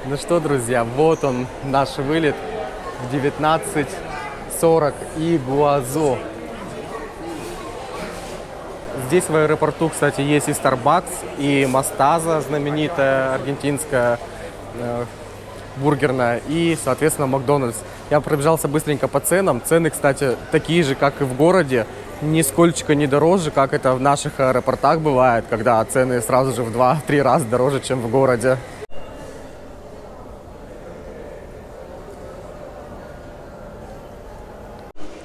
Ну что, друзья, вот он, наш вылет в 19:40 Игуазу. Здесь в аэропорту, кстати, есть и Starbucks, и Мостаза, знаменитая аргентинская бургерная, и, соответственно, Макдональдс. Я пробежался быстренько по ценам. Цены, кстати, такие же, как и в городе. Нисколько не дороже, как это в наших аэропортах бывает, когда цены сразу же в 2-3 раза дороже, чем в городе.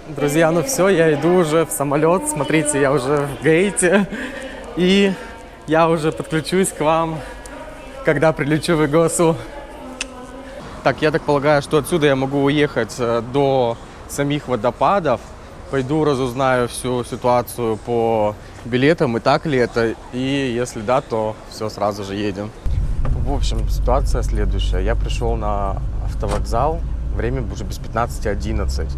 Друзья, ну все, я иду уже в самолет. Смотрите, я уже в гейте. И я уже подключусь к вам, когда прилечу в Игуасу. Так, я так полагаю, что отсюда я могу уехать до самих водопадов. Пойду разузнаю всю ситуацию по билетам, и так ли это. И если да, то все, сразу же едем. В общем, ситуация следующая. Я пришел на автовокзал. Время уже без 15:11.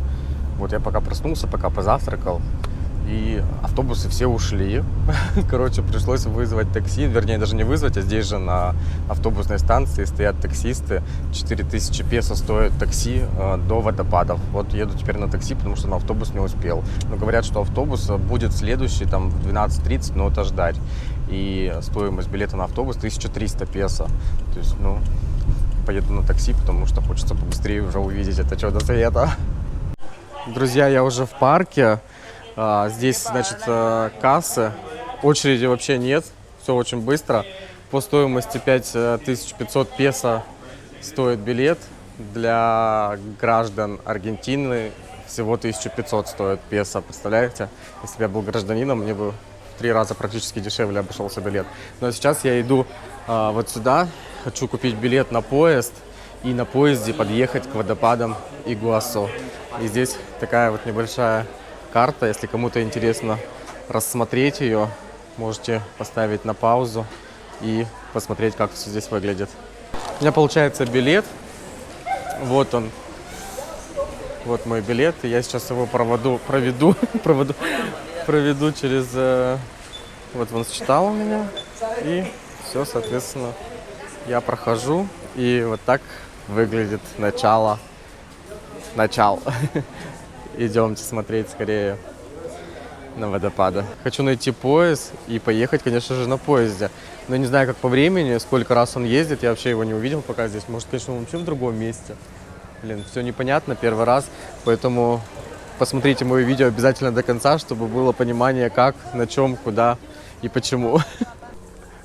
Вот я пока проснулся, пока позавтракал, и автобусы все ушли. Короче, пришлось вызвать такси, вернее, даже не вызвать, а здесь же на автобусной станции стоят таксисты. 4000 песо стоит такси до водопадов. Вот еду теперь на такси, потому что на автобус не успел. Но говорят, что автобус будет следующий там в 12:30, но это ждать. И стоимость билета на автобус 1300 песо. То есть, ну, поеду на такси, потому что хочется побыстрее уже увидеть это чудо света. Друзья, я уже в парке. Здесь, значит, кассы. Очереди вообще нет. Все очень быстро. По стоимости 5500 песо стоит билет. Для граждан Аргентины всего 1500 стоит песо. Представляете? Если бы я был гражданином, мне бы в 3 раза практически дешевле обошелся билет. Но сейчас я иду вот сюда. Хочу купить билет на поезд. И на поезде подъехать к водопадам Игуасу. И здесь такая вот небольшая карта. Если кому-то интересно рассмотреть ее, можете поставить на паузу и посмотреть, как все здесь выглядит. У меня получается билет. Вот он. Вот мой билет. И я сейчас его проведу через... Вот он считал у меня. И все, соответственно, я прохожу. И вот так выглядит начало. Идемте смотреть скорее на водопады. Хочу найти поезд и поехать, конечно же, на поезде. Но не знаю, как по времени, сколько раз он ездит. Я вообще его не увидел пока здесь. Может, конечно, он вообще в другом месте. Блин, все непонятно, первый раз. Поэтому посмотрите мое видео обязательно до конца, чтобы было понимание, как, на чем, куда и почему.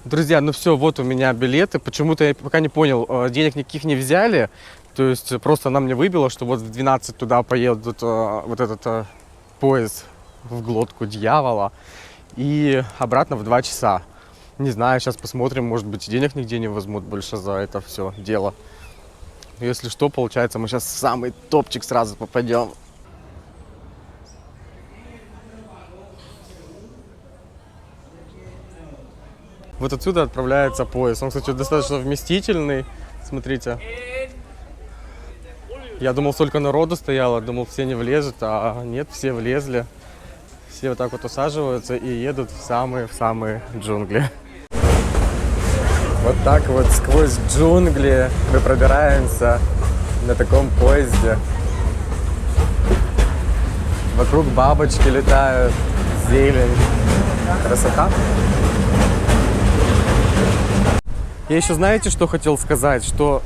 Друзья, ну все, вот у меня билеты. Почему-то я пока не понял, денег никаких не взяли. То есть просто она мне выбила, что вот в 12 туда поедут вот этот поезд в глотку дьявола. И обратно в 2 часа. Не знаю, сейчас посмотрим, может быть, денег нигде не возьмут больше за это все дело. Если что, получается, мы сейчас в самый топчик сразу попадем. Вот отсюда отправляется поезд. Он, кстати, достаточно вместительный. Смотрите. Я думал, столько народу стояло, думал, все не влезут, а нет, все влезли. Все вот так вот усаживаются и едут в самые джунгли. Вот так вот сквозь джунгли мы пробираемся на таком поезде. Вокруг бабочки летают, зелень. Красота. Я еще, знаете, что хотел сказать? Что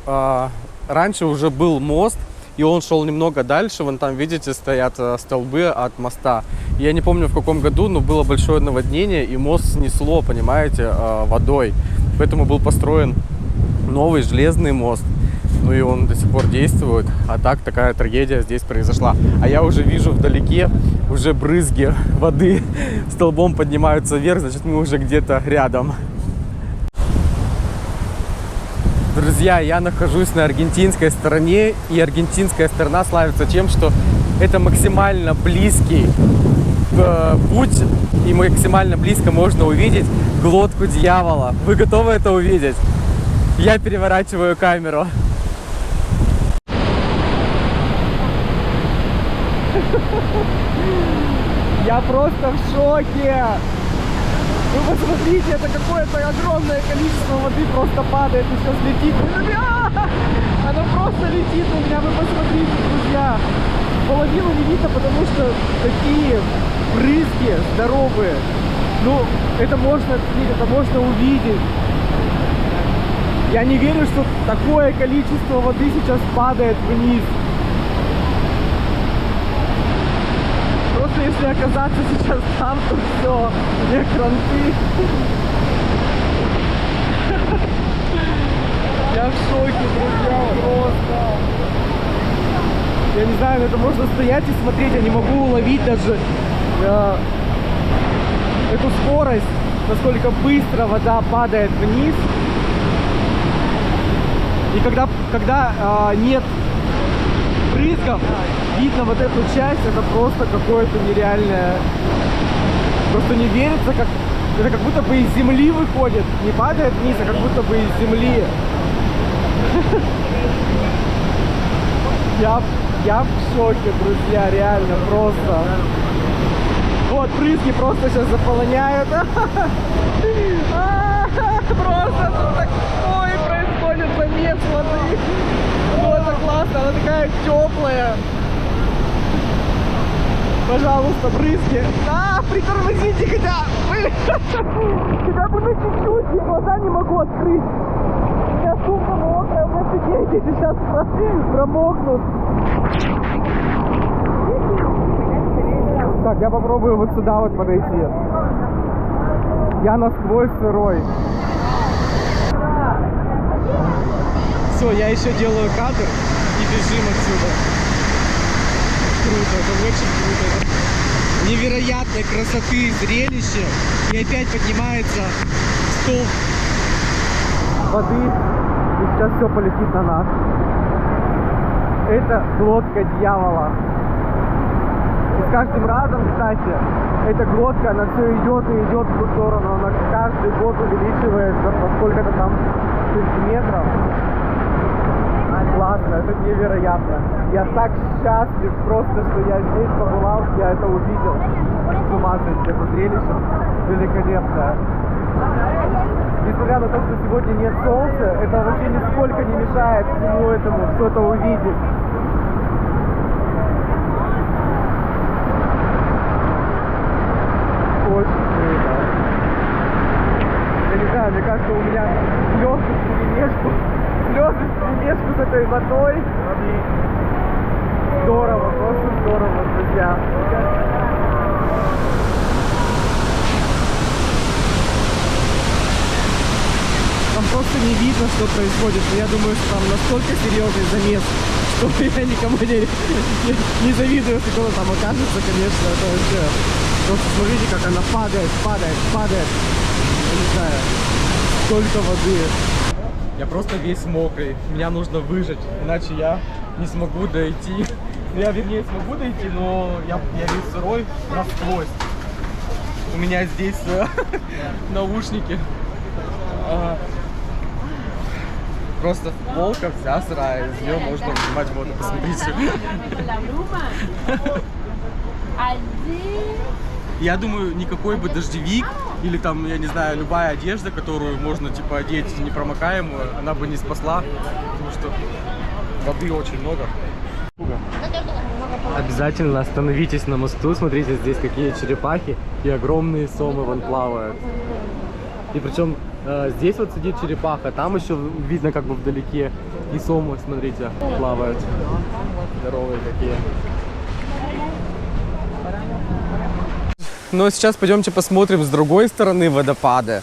раньше уже был мост, и он шел немного дальше. Вон там, видите, стоят столбы от моста. Я не помню, в каком году, но было большое наводнение, и мост снесло, понимаете, водой. Поэтому был построен новый железный мост. Ну и он до сих пор действует. А так такая трагедия здесь произошла. А я уже вижу вдалеке уже брызги воды столбом поднимаются вверх, значит, мы уже где-то рядом. Друзья, я нахожусь на аргентинской стороне, и аргентинская сторона славится тем, что это максимально близкий путь, и максимально близко можно увидеть глотку дьявола. Вы готовы это увидеть? Я переворачиваю камеру. Я просто в шоке! Вы посмотрите, это какое-то огромное количество воды просто падает и сейчас летит. видно у меня, вы посмотрите, друзья. Половину не видно, потому что такие брызги здоровые. Ну, это можно увидеть. Я не верю, что такое количество воды сейчас падает вниз. Просто если оказаться сейчас там, то все, мне кранты. Я в шоке, друзья, просто. Я не знаю, это можно стоять и смотреть, я не могу уловить даже эту скорость, насколько быстро вода падает вниз. И когда нет брызгов, видно вот эту часть, это просто какое-то нереальное. Просто не верится, как это как будто бы из земли выходит. Не падает вниз, а как будто бы из земли. Я в шоке, друзья, реально, просто. Вот, брызги просто сейчас заполоняют. Просто такой происходит замес воды. Ну, это классно, она такая теплая. Пожалуйста, брызги. Притормозите хотя бы на чуть-чуть. Я глаза не могу открыть. У меня сумка мокрая, вы офигеете, сейчас промокнут. Так, я попробую вот сюда вот подойти. Я насквозь сырой. Все, я еще делаю кадр и бежим отсюда. Круто, это очень круто. Это невероятной красоты зрелище. И опять поднимается столб воды. И сейчас все полетит на нас. Это глотка дьявола. И с каждым разом, кстати, эта глотка, она все идет и идет в ту сторону. Она каждый год увеличивается по сколько-то там сантиметров. Классно, это невероятно. Я так счастлив просто, что я здесь побывал, я это увидел. С ума сойти, это зрелище великолепное. Несмотря на то, что сегодня нет солнца, это вообще нисколько не мешает всему этому, все это увидеть. Очень круто. Я не знаю, мне кажется, у меня слезы вперемешку с этой водой. Здорово, просто здорово, друзья. Там просто не видно, что происходит. Но я думаю, что там настолько серьезный замес, что я никому не завидую, если кто-то там окажется, конечно, это вообще. Просто смотрите, как она падает. Я не знаю, столько воды. Я просто весь мокрый, меня нужно выжать, иначе я не смогу дойти. Я, вернее, смогу дойти, но я весь сырой насквозь. У меня здесь наушники. Просто полка вся сырая, из нее можно вынимать воду, посмотрите. Я думаю, никакой бы дождевик или там, я не знаю, любая одежда, которую можно типа одеть непромокаемую, она бы не спасла, потому что воды очень много. Обязательно остановитесь на мосту, смотрите, здесь какие черепахи и огромные сомы вон плавают. И причем здесь вот сидит черепаха, там еще видно как бы вдалеке и сомы, смотрите, плавают. Здоровые какие. Но сейчас пойдемте посмотрим с другой стороны водопада.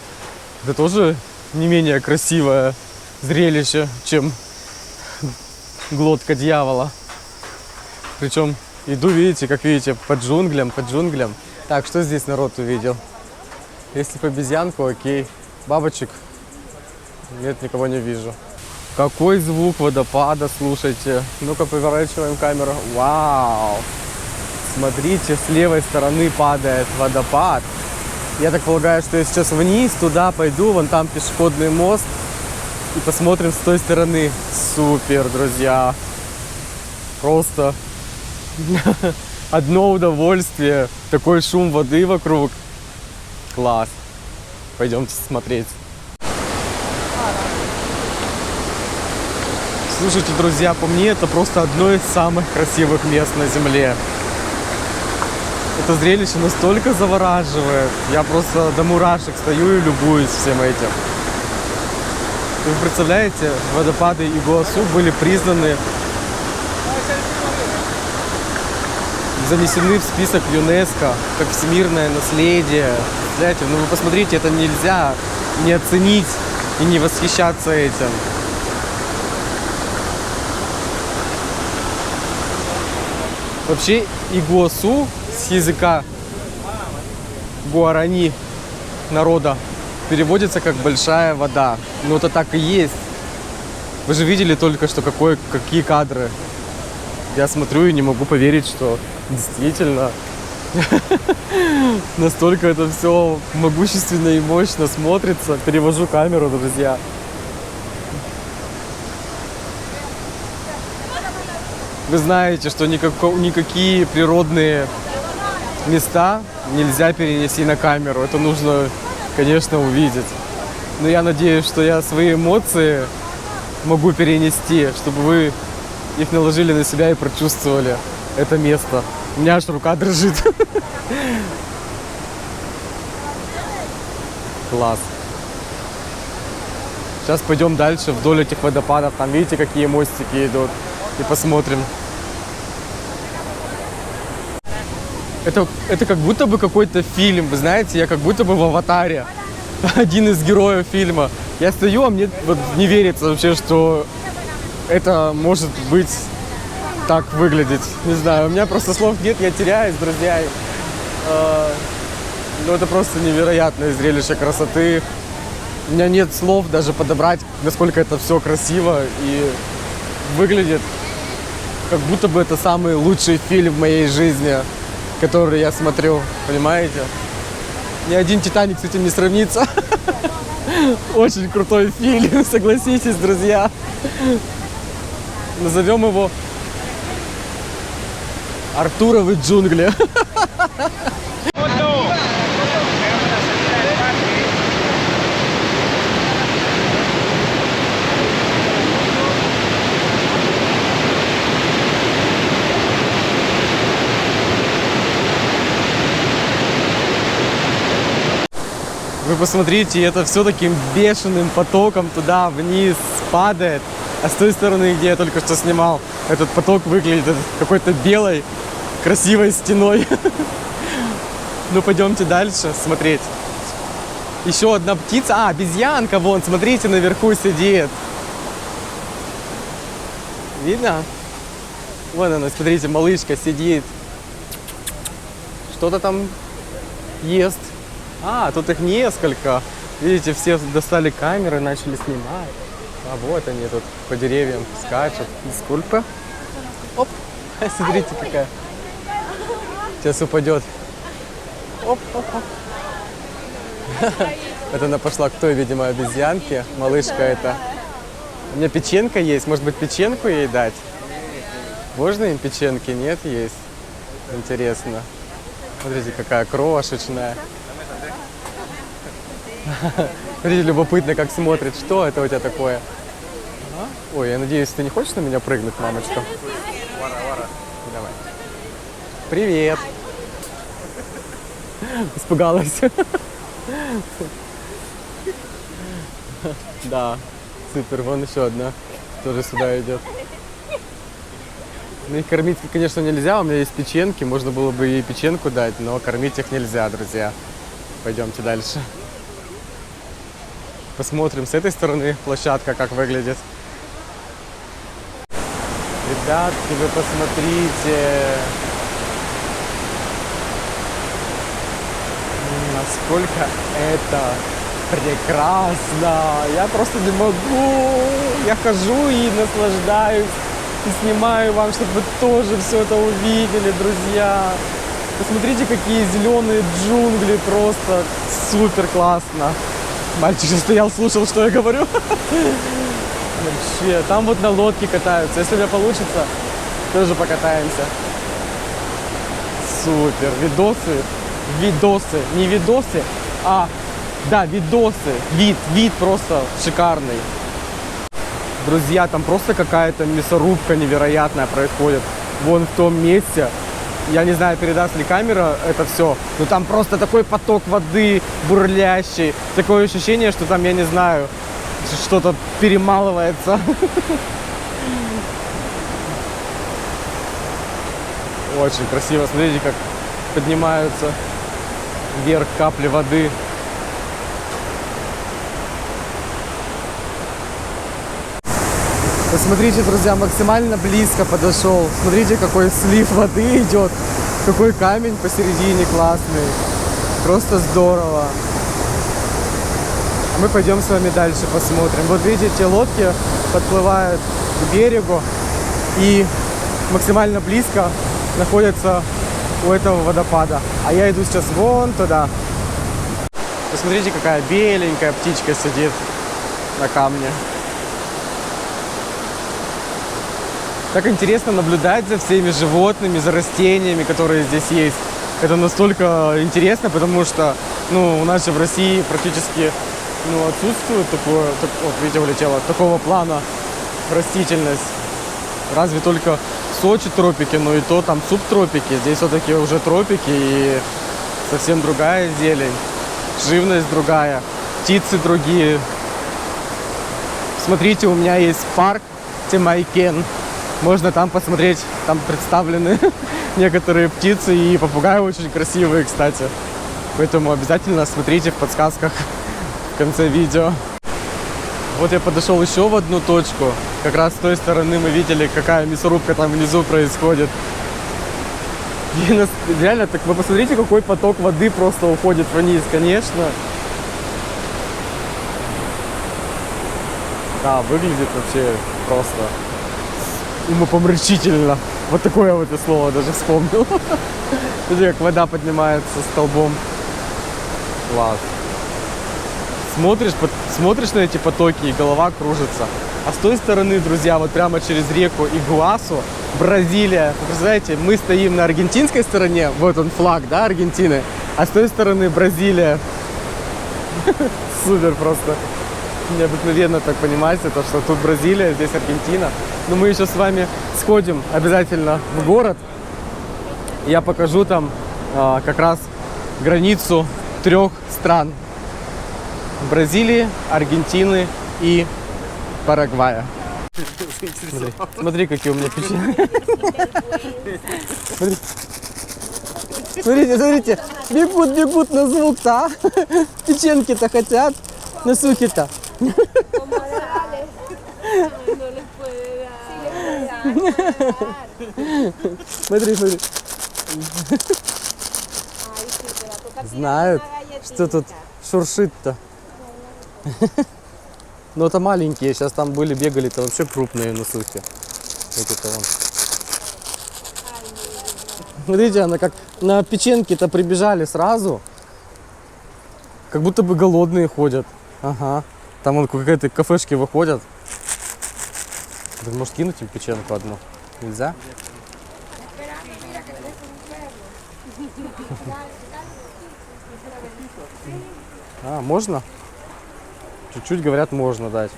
Это тоже не менее красивое зрелище, чем глотка дьявола. Причем иду, видите, как видите, по джунглям. Так, что здесь народ увидел? Если по обезьянку, окей. Бабочек? Нет, никого не вижу. Какой звук водопада, слушайте. Ну-ка, поворачиваем камеру. Вау! Смотрите, с левой стороны падает водопад. Я так полагаю, что я сейчас вниз, туда пойду, вон там пешеходный мост. И посмотрим с той стороны. Супер, друзья. Просто одно удовольствие. Такой шум воды вокруг. Класс. Пойдемте смотреть. Слушайте, друзья, по мне это просто одно из самых красивых мест на Земле. Это зрелище настолько завораживает. Я просто до мурашек стою и любуюсь всем этим. Вы представляете, водопады Игуасу были признаны, занесены в список ЮНЕСКО как всемирное наследие. Знаете, ну вы посмотрите, это нельзя не оценить и не восхищаться этим. Вообще Игуасу с языка гуарани народа переводится как большая вода. Но это так и есть. Вы же видели только что какие кадры. Я смотрю и не могу поверить, что действительно настолько это все могущественно и мощно смотрится. Перевожу камеру, друзья. Вы знаете, что никакие природные места нельзя перенести на камеру. Это нужно, конечно, увидеть. Но я надеюсь, что я свои эмоции могу перенести, чтобы вы их наложили на себя и прочувствовали это место. У меня аж рука дрожит. Класс. Сейчас пойдем дальше вдоль этих водопадов. Там видите, какие мостики идут. И посмотрим. Это как будто бы какой-то фильм. Вы знаете, я как будто бы в «Аватаре». Один из героев фильма. Я стою, а мне вот не верится вообще, что это может быть так выглядеть. Не знаю, у меня просто слов нет, я теряюсь, друзья. Ну это просто невероятное зрелище красоты. У меня нет слов даже подобрать, насколько это все красиво и выглядит, как будто бы это самый лучший фильм в моей жизни, который я смотрю, понимаете? Ни один «Титаник» с этим не сравнится. Очень крутой фильм, согласитесь, друзья. Назовем его «Артуровы джунгли». Вы посмотрите, это все таким бешеным потоком туда вниз падает. А с той стороны, где я только что снимал, этот поток выглядит какой-то белой, красивой стеной. Ну, пойдемте дальше смотреть. Еще одна птица. А, обезьянка, вон, смотрите, наверху сидит. Видно? Вон она, смотрите, малышка сидит. Что-то там ест. А, тут их несколько. Видите, все достали камеры, начали снимать. А вот они тут по деревьям скачут. Сколько? Оп! Смотрите, какая. Сейчас упадет. Оп, оп, оп. Это она пошла к той, видимо, обезьянке. Малышка это. У меня печенка есть. Может быть, печенку ей дать? Можно им печенки? Нет, есть. Интересно. Смотрите, какая крошечная. Смотрите, любопытно, как смотрит. Что это у тебя такое? Ой, я надеюсь, ты не хочешь на меня прыгнуть, мамочка? Давай. Привет. Испугалась. Да, супер. Вон еще одна. Тоже сюда идет. Ну, их кормить, конечно, нельзя. У меня есть печенки. Можно было бы ей печенку дать, но кормить их нельзя, друзья. Пойдемте дальше. Посмотрим с этой стороны площадка, как выглядит. Ребятки, вы посмотрите. Насколько это прекрасно. Я просто не могу. Я хожу и наслаждаюсь. И снимаю вам, чтобы вы тоже все это увидели, друзья. Посмотрите, какие зеленые джунгли. Просто супер классно. Мальчик стоял, слушал, что я говорю. Вообще, там вот на лодке катаются. Если у меня получится, тоже покатаемся. Супер. Видосы. Не видосы, а, да, видосы. Вид просто шикарный. Друзья, там просто какая-то мясорубка невероятная происходит. Вон в том месте. Я не знаю, передаст ли камера это все, но там просто такой поток воды бурлящий. Такое ощущение, что там, я не знаю, что-то перемалывается. Очень красиво. Смотрите, как поднимаются вверх капли воды. Посмотрите, друзья, максимально близко подошел. Смотрите, какой слив воды идет. Какой камень посередине классный. Просто здорово. Мы пойдем с вами дальше посмотрим. Вот видите, те лодки подплывают к берегу и максимально близко находятся у этого водопада. А я иду сейчас вон туда. Посмотрите, какая беленькая птичка сидит на камне. Так интересно наблюдать за всеми животными, за растениями, которые здесь есть. Это настолько интересно, потому что, у нас же в России практически, отсутствует такое, вот видите, улетело, такого плана растительность. Разве только в Сочи тропики, но и то там субтропики. Здесь все-таки уже тропики и совсем другая зелень, живность другая, птицы другие. Смотрите, у меня есть парк Темайкен. Можно там посмотреть, там представлены некоторые птицы и попугаи очень красивые, кстати. Поэтому обязательно смотрите в подсказках в конце видео. Вот я подошел еще в одну точку. Как раз с той стороны мы видели, какая мясорубка там внизу происходит. И реально, так вы посмотрите, какой поток воды просто уходит вниз, конечно. Да, выглядит вообще просто умопомрачительно. Вот такое вот это слово даже вспомнил. Смотри, как вода поднимается столбом. Класс. Смотришь на эти потоки, и голова кружится. А с той стороны, друзья, вот прямо через реку Игуасу, Бразилия. Вы представляете, мы стоим на аргентинской стороне, вот он флаг, да, Аргентины. А с той стороны Бразилия. Супер просто. Необыкновенно так понимать, это что тут Бразилия, здесь Аргентина. Но мы еще с вами сходим обязательно в город. Я покажу там как раз границу 3 стран. Бразилии, Аргентины и Парагвая. Смотри, какие у меня печеньки. Смотрите, бегут на звук-то, а? Печеньки-то хотят, на сухи-то. Смотри. Знают, что тут шуршит-то. Но это маленькие, сейчас там бегали-то вообще крупные на сухе. Эти-то вон. Смотрите, она как на печеньки-то прибежали сразу. Как будто бы голодные ходят. Ага. Там вон какие-то кафешки выходят. Так, может, кинуть им печенку одну? Нельзя? А, можно? Чуть-чуть, говорят, можно дать.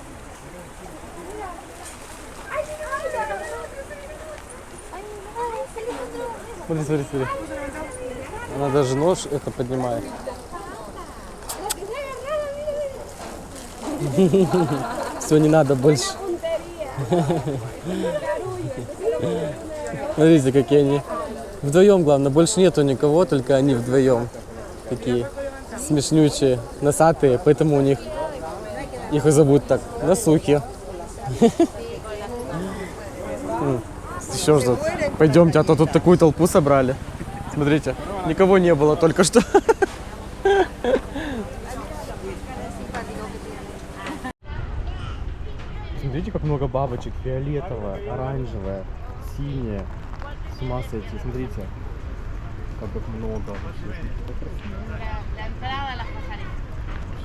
Смотри. Она даже нож это поднимает. Все, не надо больше. Смотрите, какие они. Вдвоем, главное, больше нету никого, только они вдвоем. Такие смешнючие, носатые, поэтому у них их и зовут так, носухи. Еще ждут. Пойдемте, а то тут такую толпу собрали. Смотрите, никого не было только что. Смотрите, как много бабочек. Фиолетовая, оранжевая, синяя. С ума сойти, смотрите. Как их много.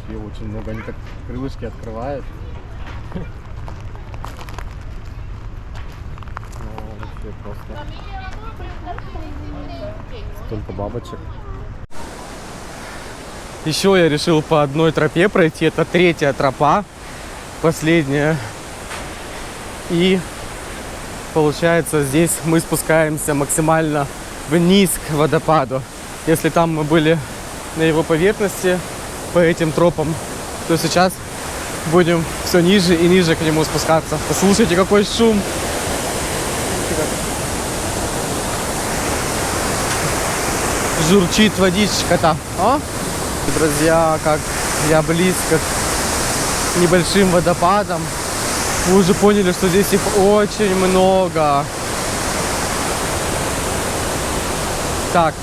Вообще очень много. Они так крылышки открывают. Вообще просто. Столько бабочек. Еще я решил по одной тропе пройти. Это 3-я тропа. Последняя. И получается, здесь мы спускаемся максимально вниз к водопаду. Если там мы были на его поверхности по этим тропам, то сейчас будем все ниже и ниже к нему спускаться. Послушайте, какой шум! Журчит водичка-то. А? Друзья, как я близко к небольшим водопадам. Вы уже поняли, что здесь их очень много. Так,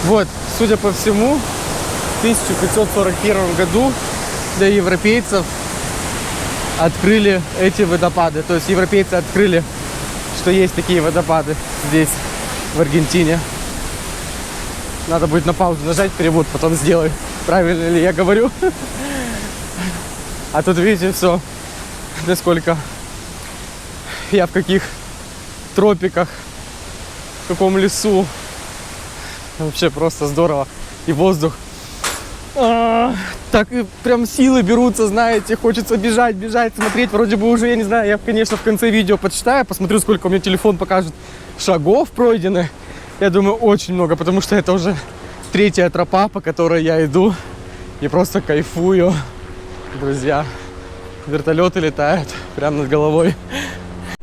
вот, судя по всему, в 1541 году для европейцев открыли эти водопады. То есть европейцы открыли, что есть такие водопады здесь, в Аргентине. Надо будет на паузу нажать, перевод потом сделаю. Правильно ли я говорю? А тут видите все, насколько я в каких тропиках, в каком лесу. Вообще просто здорово. И воздух. Так и прям силы берутся, знаете, хочется бежать, смотреть. Вроде бы уже, я не знаю, я, конечно, в конце видео подсчитаю, посмотрю, сколько у меня телефон покажет шагов пройдены. Я думаю, очень много, потому что это уже 3-я тропа, по которой я иду. И просто кайфую. Друзья, вертолеты летают прямо над головой.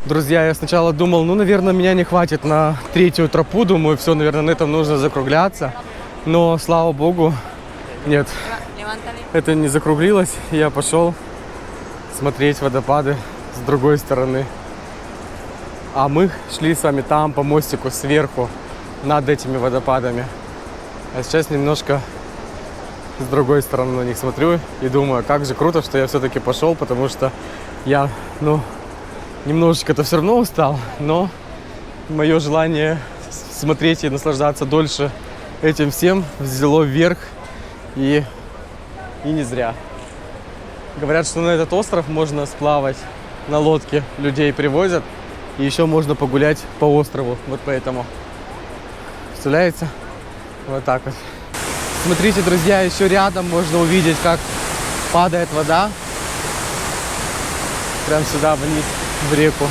Друзья, я сначала думал, ну, наверное, меня не хватит на 3-ю тропу. Думаю, все, наверное, на этом нужно закругляться. Но, слава богу, нет. Это не закруглилось. Я пошел смотреть водопады с другой стороны. А мы шли с вами там по мостику сверху над этими водопадами. А сейчас немножко с другой стороны на них смотрю и думаю, как же круто, что я все-таки пошел, потому что я, ну, немножечко-то все равно устал, но мое желание смотреть и наслаждаться дольше этим всем взяло вверх, и не зря. Говорят, что на этот остров можно сплавать на лодке, людей привозят, и еще можно погулять по острову, вот поэтому. Представляете? Вот так вот. Смотрите, друзья, еще рядом можно увидеть, как падает вода. Прям сюда вниз, в реку.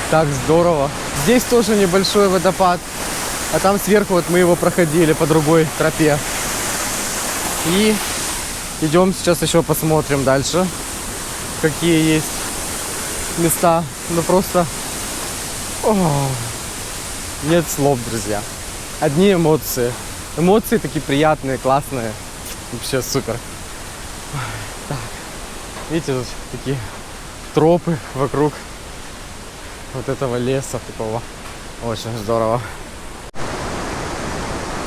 Так здорово. Здесь тоже небольшой водопад. А там сверху вот мы его проходили по другой тропе. И идем сейчас еще посмотрим дальше, какие есть места. Ну просто... Нет слов, друзья. Одни эмоции. Эмоции такие приятные, классные. Вообще супер. Так. Видите, тут такие тропы вокруг вот этого леса такого. Очень здорово.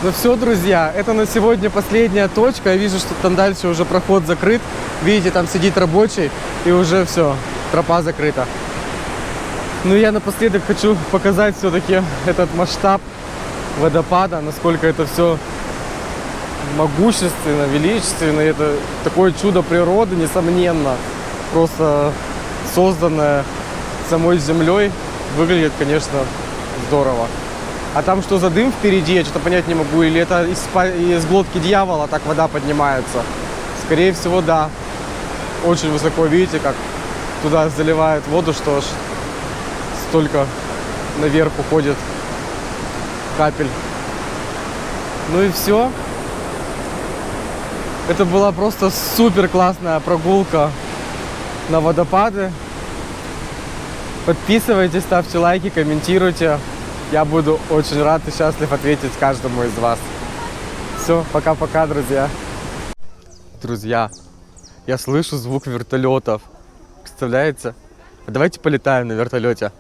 Ну все, друзья, это на сегодня последняя точка. Я вижу, что там дальше уже проход закрыт. Видите, там сидит рабочий, и уже все, тропа закрыта. Ну я напоследок хочу показать все-таки этот масштаб водопада, насколько это все могущественно, величественно. Это такое чудо природы, несомненно, просто созданное самой землей. Выглядит, конечно, здорово. А там что за дым впереди, я что-то понять не могу. Или это из глотки дьявола так вода поднимается? Скорее всего, да. Очень высоко, видите, как туда заливает воду, что аж столько наверх уходит капель. Ну и все. Это была просто супер классная прогулка на водопады. Подписывайтесь, ставьте лайки, комментируйте. Я буду очень рад и счастлив ответить каждому из вас. Все, пока-пока, друзья. Друзья, я слышу звук вертолетов. Представляете? Давайте полетаем на вертолете.